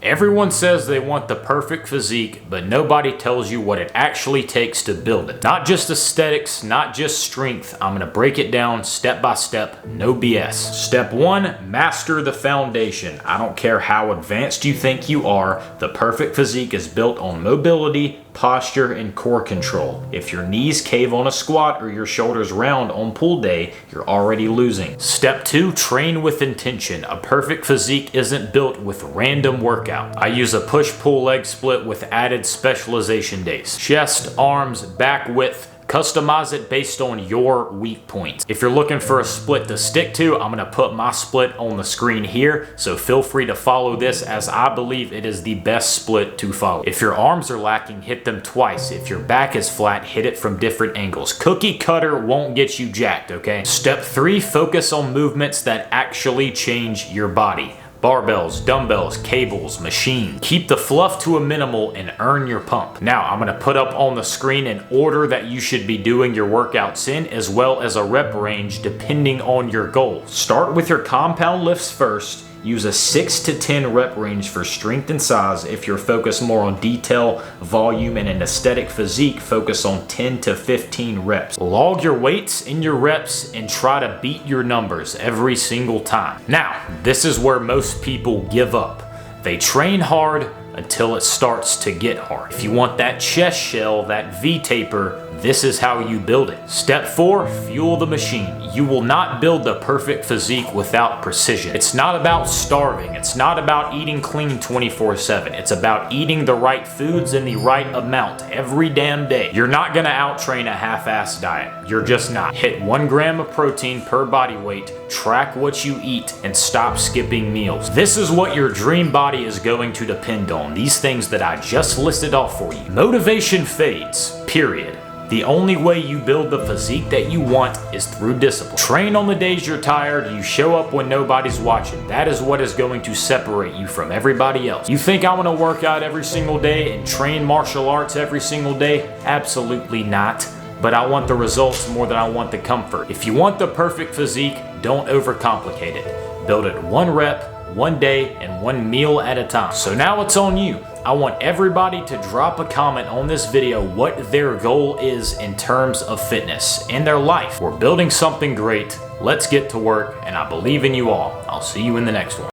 Everyone says they want the perfect physique, but nobody tells you what it actually takes to build it. Not just aesthetics, not just strength. I'm gonna break it down step by step, no BS. Step 1, master the foundation. I don't care how advanced you think you are, the perfect physique is built on mobility, posture, and core control. If your knees cave on a squat or your shoulders round on pull day, you're already losing. Step 2, train with intention. A perfect physique isn't built with random workouts. I use a push-pull leg split with added specialization days. Chest, arms, back width, customize it based on your weak points. If you're looking for a split to stick to, I'm gonna put my split on the screen here, so feel free to follow this as I believe it is the best split to follow. If your arms are lacking, hit them twice. If your back is flat, hit it from different angles. Cookie cutter won't get you jacked, okay? Step 3, focus on movements that actually change your body. Barbells, dumbbells, cables, machine. Keep the fluff to a minimal and earn your pump. Now, I'm gonna put up on the screen an order that you should be doing your workouts in, as well as a rep range depending on your goal. Start with your compound lifts first. Use a 6 to 10 rep range for strength and size. If you're focused more on detail, volume, and an aesthetic physique, focus on 10 to 15 reps. Log your weights in your reps and try to beat your numbers every single time. Now, this is where most people give up. They train hard until it starts to get hard. If you want that chest shell, that V-taper, this is how you build it. Step 4, fuel the machine. You will not build the perfect physique without precision. It's not about starving. It's not about eating clean 24/7. It's about eating the right foods in the right amount every damn day. You're not gonna out-train a half-assed diet. You're just not. Hit 1 gram of protein per body weight, track what you eat, and stop skipping meals. This is what your dream body is going to depend on. These things that I just listed off for you. Motivation fades, period. The only way you build the physique that you want is through discipline. Train on the days you're tired, you show up when nobody's watching. That is what is going to separate you from everybody else. You think I want to work out every single day and train martial arts every single day? Absolutely not. But I want the results more than I want the comfort. If you want the perfect physique, don't overcomplicate it. Build it 1 rep, 1 day, and 1 meal at a time. So now it's on you. I want everybody to drop a comment on this video what their goal is in terms of fitness in their life. We're building something great. Let's get to work, and I believe in you all. I'll see you in the next one.